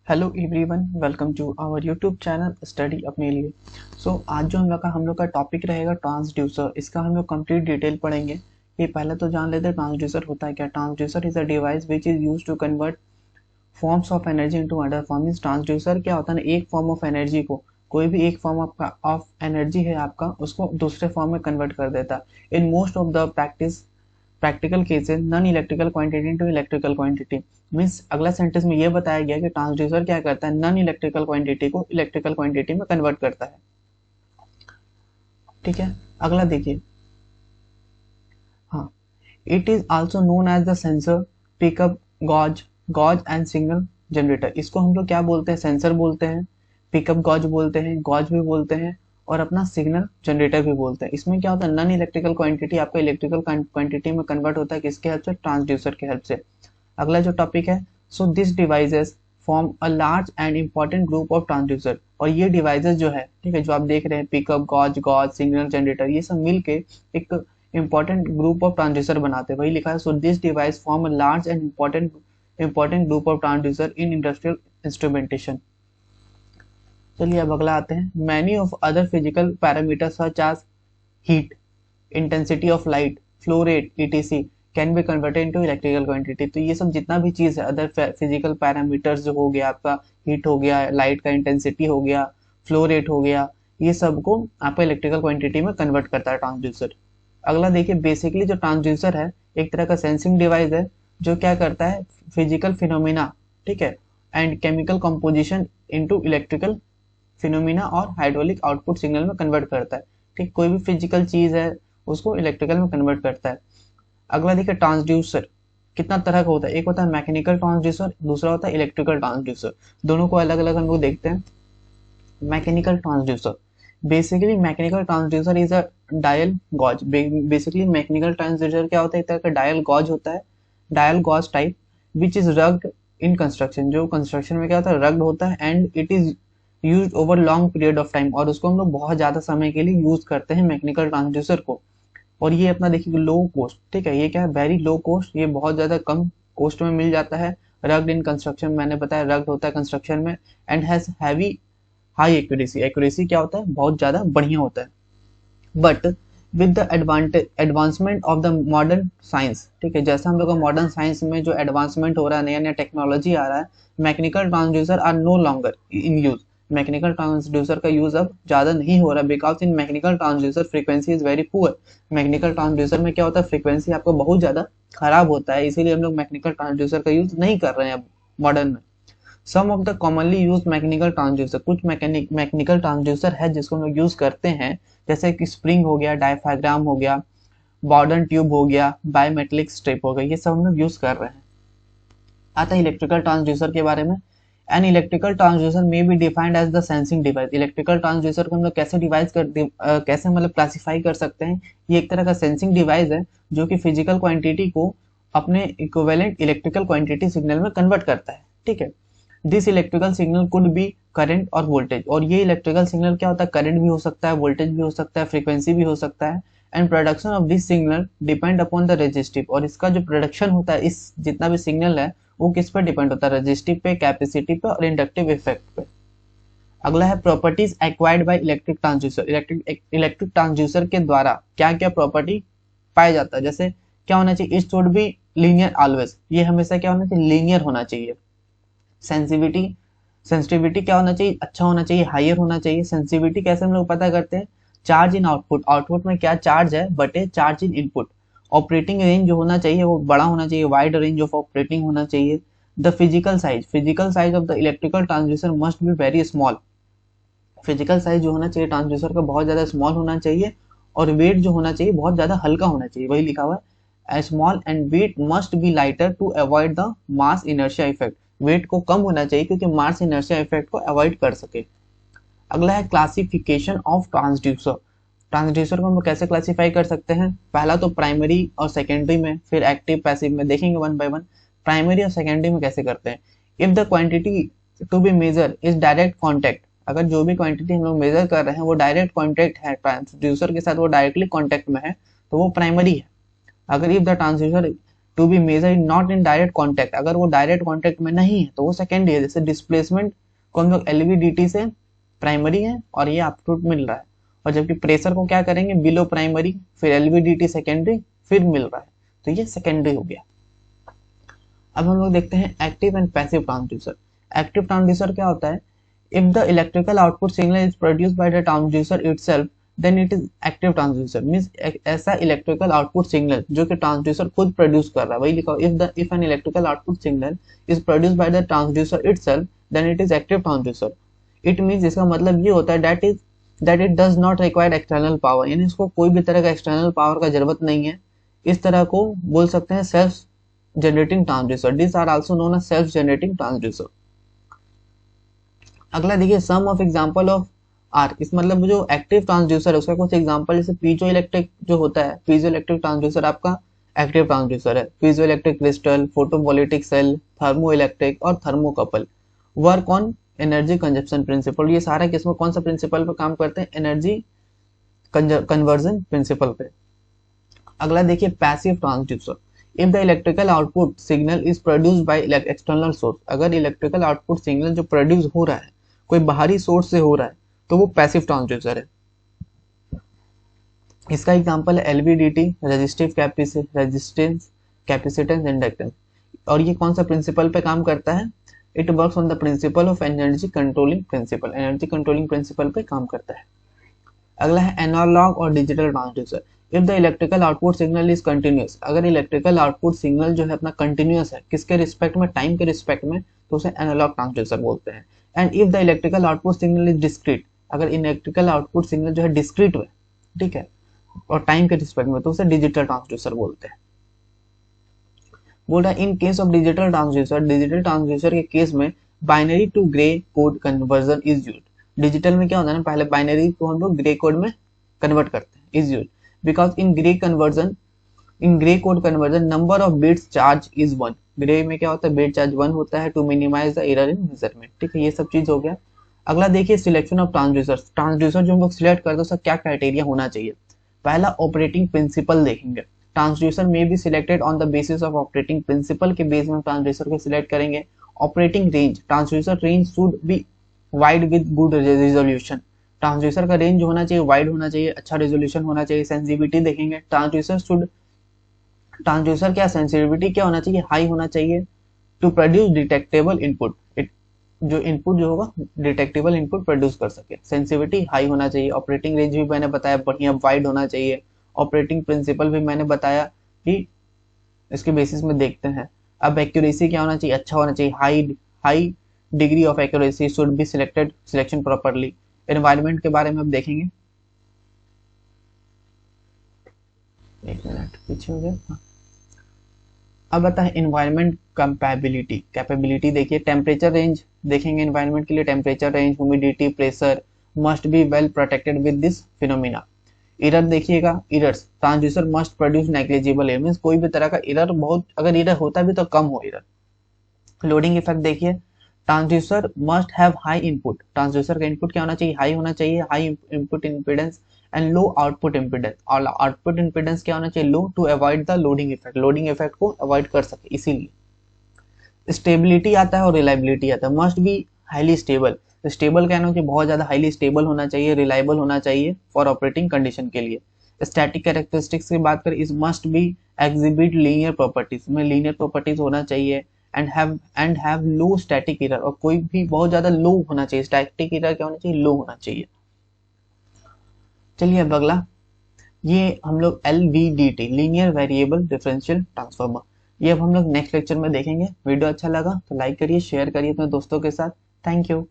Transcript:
Hello everyone, welcome to our YouTube channel study अपने लिए। आज जो हम लोग का टॉपिक रहेगा ट्रांसड्यूसर। इसका हम लोग कंप्लीट डिटेल पढ़ेंगे। ये पहले तो जान लेते हैं ट्रांसड्यूसर होता है क्या। Transducer is a device which is used to convert forms of energy into other form. Means transducer क्या होता है ना, एक फॉर्म ऑफ एनर्जी को, कोई भी एक फॉर्म ऑफ एनर्जी है आपका, उसको दूसरे फॉर्म में कन्वर्ट कर देता है। In most of the practical cases non electrical quantity to electrical quantity. Means अगला सेंटेंस में ये बताया गया कि ट्रांसड्यूसर क्या करता है, नॉन इलेक्ट्रिकल क्वांटिटी को इलेक्ट्रिकल क्वांटिटी में कन्वर्ट करता है। ठीक है, अगला देखिए। हाँ, it is also known as the sensor, pickup, gauge and signal generator. इसको हम लोग क्या बोलते हैं, सेंसर बोलते हैं, पिकअप गॉज बोलते हैं, गॉज भी बोलते हैं, और अपना सिग्नल जनरेटर भी बोलते हैं। इसमें क्या होता है, नॉन इलेक्ट्रिकल क्वांटिटी आपका इलेक्ट्रिकल क्वांटिटी में कन्वर्ट होता है किसके हेल्प से, ट्रांसड्यूसर के हेल्प से। अगला जो टॉपिक है, so this devices form a large and important group of transducer. और ये डिवाइसेस जो है, ठीक है, जो आप देख रहे हैं, पिकअप, गॉज, सिग्नल जनरेटर, ये सब मिलके एक इंपॉर्टेंट ग्रुप ऑफ ट्रांसड्यूसर बनाते हैं। वही लिखा है, so this device form a large and important group of transducer in industrial instrumentation. चलिए अब अगला आते हैं। Many of other physical parameters such as heat, intensity of light, flow rate, etc can be converted into electrical quantity. तो ये सब जितना भी चीज है, अदर फिजिकल पैरामीटर्स जो हो गया आपका, हीट हो गया, लाइट का इंटेंसिटी हो गया, फ्लो रेट हो गया, ये सब को आपका इलेक्ट्रिकल क्वांटिटी में कन्वर्ट करता है ट्रांसड्यूसर। अगला देखिए, बेसिकली जो ट्रांसड्यूसर है एक तरह का सेंसिंग डिवाइस है जो क्या करता है, फिजिकल फिनोमिना, ठीक है, and chemical composition into electrical phenomena और हाइड्रोलिक आउटपुट सिग्नल में कन्वर्ट करता है। ठीक, कोई भी फिजिकल चीज है उसको इलेक्ट्रिकल में कन्वर्ट करता है। अगला देखिए, ट्रांसड्यूसर कितना तरह का होता है। एक होता है मैकेनिकल ट्रांसड्यूसर, दूसरा होता है इलेक्ट्रिकल ट्रांसड्यूसर। दोनों को अलग अलग हम लोग देखते हैं। Mechanical transducer, basically mechanical transducer is a dial gauge. Basically mechanical transducer क्या होता है, एक तरह का डायल गॉज होता है, dial gauge type, which is rugged in construction. जो कंस्ट्रक्शन में क्या होता है, रग्ड होता है, and it is use over long period of time. और उसको हम लोग बहुत ज्यादा समय के लिए यूज करते हैं मैकेनिकल ट्रांसड्यूसर को। और ये अपना देखिए लो कॉस्ट, ठीक है, ये क्या है, वेरी लो कॉस्ट, ये बहुत ज्यादा कम कॉस्ट में मिल जाता है। रग्ड इन कंस्ट्रक्शन, मैंने बताया रग्ड होता है कंस्ट्रक्शन में, and has heavy high accuracy. Accuracy क्या होता है, बहुत ज्यादा बढ़िया होता है। But with the advancement of the modern science, ठीक है, जैसा हम लोग का मॉडर्न साइंस में जो एडवांसमेंट हो रहा है, नया नया टेक्नोलॉजी आ रहा है, mechanical transducer are no longer in use. Mechanical transducer का यूज अब ज्यादा नहीं हो रहा, because in mechanical transducer frequency is very poor. Mechanical transducer में क्या होता है, फ्रीक्वेंसी आपका बहुत ज्यादा खराब होता है, इसीलिए हम लोग मैकेनिकल ट्रांसड्यूसर का यूज नहीं कर रहे हैं अब मॉडर्न में। Some of the commonly use mechanical transducer, कुछ मैकेनिकल ट्रांसड्यूसर है जिसको हम लोग यूज करते हैं, जैसे कि स्प्रिंग हो गया, डायफ्राग्राम हो गया, बॉर्डन ट्यूब हो गया, बायोमेट्रिक स्ट्रिप हो गया, ये सब हम लोग यूज कर रहे हैं। आता है इलेक्ट्रिकल ट्रांसड्यूसर के बारे में। An electrical transducer may be defined as the sensing device. Electrical transducer को हम लोग कैसे कैसे मतलब क्लासिफाई कर सकते हैं, ये एक तरह का सेंसिंग डिवाइस है जो कि फिजिकल क्वांटिटी को अपने इक्विवेलेंट इलेक्ट्रिकल क्वांटिटी सिग्नल में कन्वर्ट करता है। ठीक है, this electrical signal could be current और वोल्टेज। और ये इलेक्ट्रिकल सिग्नल क्या होता है, करंट भी हो सकता है, वोल्टेज भी हो सकता है, फ्रीक्वेंसी भी हो सकता है। And production of this signal depend upon the resistive. और इसका जो प्रोडक्शन होता है, इस जितना भी सिग्नल है वो किस पे डिपेंड होता है, रेजिस्टिव पे, कैपेसिटी पे और इंडक्टिव इफेक्ट पे। अगला है properties acquired by electric transducer. Electric transducer के द्वारा क्या क्या प्रॉपर्टी पाया जाता है, जैसे क्या होना चाहिए, it should be linear always, ये हमेशा क्या होना चाहिए, लीनियर होना चाहिए। सेंसिटिविटी क्या होना चाहिए, अच्छा होना चाहिए, हायर होना चाहिए। सेंसिटिविटी कैसे हम लोग पता करते हैं, चार्ज इन आउटपुट, आउटपुट में क्या चार्ज है बटे charge in input. Operating range जो होना चाहिए वो बड़ा होना चाहिए, वाइड रेंज ऑफ ऑपरेटिंग होना चाहिए। The physical size of the electrical transducer must be very small. Physical size जो होना चाहिए ट्रांसड्यूसर का बहुत ज्यादा स्मॉल होना चाहिए। और वेट जो होना चाहिए बहुत ज्यादा हल्का होना चाहिए, वही लिखा हुआ है, small and weight must be lighter to avoid the mass inertia effect. Weight को कम होना चाहिए क्योंकि मास इनर्शिया इफेक्ट को अवॉइड कर सके। अगला है क्लासिफिकेशन ऑफ ट्रांसड्यूसर। ट्रांसड्यूसर को हम कैसे क्लासिफाई कर सकते हैं, पहला तो प्राइमरी और सेकेंडरी में, फिर एक्टिव पैसिव में, देखेंगे वन बाय वन। प्राइमरी और सेकेंडरी में कैसे करते हैं, if the quantity to be measure is direct contact. अगर जो भी क्वांटिटी हम लोग मेजर कर रहे हैं वो डायरेक्ट कॉन्टेक्ट है ट्रांसड्यूसर के साथ, वो डायरेक्टली कॉन्टेक्ट में है, तो वो प्राइमरी है। अगर if the transducer to be measure not in direct contact, अगर वो डायरेक्ट कॉन्टेक्ट में नहीं है तो वो सेकेंडरी है। जैसे डिस्प्लेसमेंट को हम लोग एलवीडीटी से प्राइमरी है और ये आउटपुट मिल रहा है, और जबकि प्रेशर को क्या करेंगे बिलो प्राइमरी, फिर एलवीडीटी सेकेंडरी, फिर मिल रहा है, तो ये सेकेंडरी हो गया। अब हम लोग देखते हैं active and passive transducer. Active transducer क्या होता है, if the electrical output signal is produced by the transducer itself then it is active transducer. Means ऐसा इलेक्ट्रिकल आउटपुट सिग्नल जो कि ट्रांसड्यूसर खुद प्रोड्यूस कर रहा है, वही लिखा if an electrical output signal is produced by the transducer itself then it is active transducer. It means इसका मतलब ये होता है that it does not require external power, यानी इसको कोई भी तरह का एक्सटर्नल पावर का जरूरत नहीं है। इस तरह को बोल सकते हैं self generating transducer. This are also known as self generating transducer. अगला देखिए some of example of are, इस मतलब जो एक्टिव ट्रांसड्यूसर है उसका कुछ एग्जांपल, जैसे पीजो इलेक्ट्रिक जो होता है, पीजो इलेक्ट्रिक ट्रांसड्यूसर आपका एक्टिव ट्रांसड्यूसर है। Piezo electric crystal, photovoltaic cell, thermo electric और thermocouple work on energy consumption principle. ये सारा किसमें कौन सा प्रिंसिपल पे काम करते हैं, एनर्जी कन्वर्जन प्रिंसिपल पे। अगला देखिए passive transducer. If the electrical output signal is produced by external source, अगर इलेक्ट्रिकल आउटपुट सिग्नल जो प्रोड्यूस हो रहा है कोई बाहरी सोर्स से हो रहा है तो वो पैसिव ट्रांसड्यूसर है। इसका एग्जांपल है एलवीडीटी, रेजिस्टेंस कैपेसिटेंस इंडक्टेंस। और ये कौन सा प्रिंसिपल पे काम करता है, it works on the principle of energy controlling principle, energy controlling principle पे काम करता है। अगला है एनालॉग और digital transducer. If the electrical output signal is continuous, अगर इलेक्ट्रिकल आउटपुट सिग्नल जो है अपना कंटिन्यूअस है, किसके रिस्पेक्ट में, टाइम के रिस्पेक्ट में, तो उसे एनालॉग ट्रांसड्यूसर बोलते हैं। And if the electrical output signal is discrete, अगर इलेक्ट्रिकल आउटपुट सिग्नल जो है डिस्क्रीट है, ठीक है, और टाइम के रिस्पेक्ट में, तो उसे डिजिटल ट्रांसड्यूसर बोलते हैं। बोल रहा है in case of digital transducer, digital transducer के केस में binary to gray code conversion is used. Digital में क्या होता है ना, पहले बाइनरी को हम लोग ग्रे कोड में कन्वर्ट करते हैं, is used because in gray code conversion number of bits charge is 1। Gray में क्या होता है, बिट चार्ज 1 होता है to minimize the error in measurement, ठीक है, ये सब चीज हो गया। अगला देखिए सिलेक्शन ऑफ ट्रांसड्यूसर। ट्रांसड्यूसर जो हम लोग सिलेक्ट करते हैं उसका क्या क्राइटेरिया होना चाहिए। पहला ऑपरेटिंग प्रिंसिपल देखेंगे, ट्रांसड्यूसर में be selected on the basis of operating principle के बेस में ट्रांसड्यूसर को सिलेक्ट करेंगे। Operating range, transducer range should be wide with good resolution, transducer का रेंज होना चाहिए, वाइड होना चाहिए, अच्छा रेजोल्यूशन होना चाहिए। सेंसिटिविटी देखेंगे, ट्रांसड्यूसर क्या सेंसिटिविटी क्या होना चाहिए, हाई होना चाहिए टू प्रोड्यूस डिटेक्टेबल इनपुट, जो इनपुट जो होगा डिटेक्टेबल इनपुट प्रोड्यूस कर सके, सेंसिटिविटी हाई होना चाहिए। ऑपरेटिंग रेंज भी मैंने बताया बढ़िया वाइड होना चाहिए। ऑपरेटिंग प्रिंसिपल भी मैंने बताया कि इसके बेसिस में देखते हैं। अब एक्यूरेसी क्या होना चाहिए, अच्छा होना चाहिए, high degree of accuracy should be selection properly. Environment के बारे में अब देखेंगे, एक मिनट पीछे हो गया। हाँ। अब बता है एनवायरनमेंट कैपेबिलिटी देखिए, टेम्परेचर रेंज देखेंगे एनवायरनमेंट के लिए, temperature range, humidity, pressure must be well protected with this phenomena. Error देखिएगा, errors, transducer must produce negligible error, means कोई भी तरह का एरर, बहुत अगर एरर होता भी तो कम हो एरर। लोडिंग इफेक्ट देखिए, transducer must have high input, transducer का इनपुट क्या होना चाहिए, हाई होना चाहिए, high input impedance and low output impedance, और आउटपुट इम्पीडेंस क्या होना चाहिए, low, to avoid the loading effect, loading effect को अवॉइड कर सके इसीलिए। स्टेबिलिटी आता है और रिलायबिलिटी आता है, must be highly stable, stable क्या होना चाहिए, बहुत ज्यादा हाईली स्टेबल होना चाहिए, रिलायबल होना चाहिए फॉर ऑपरेटिंग कंडीशन के लिए। स्टैटिक कैरेक्टरिस्टिक्स की बात करें, is must be exhibit linear properties, में लीनियर प्रॉपर्टीज होना चाहिए and have low static error, और कोई भी बहुत ज्यादा लो होना चाहिए, स्टैटिक एरर क्या होना चाहिए, लो होना चाहिए। चलिए अब अगला, ये हम लोग LVDT linear variable differential transformer, ये अब हम लोग नेक्स्ट लेक्चर में देखेंगे। वीडियो अच्छा लगा तो लाइक करिए, शेयर करिए अपने दोस्तों के साथ। Thank you.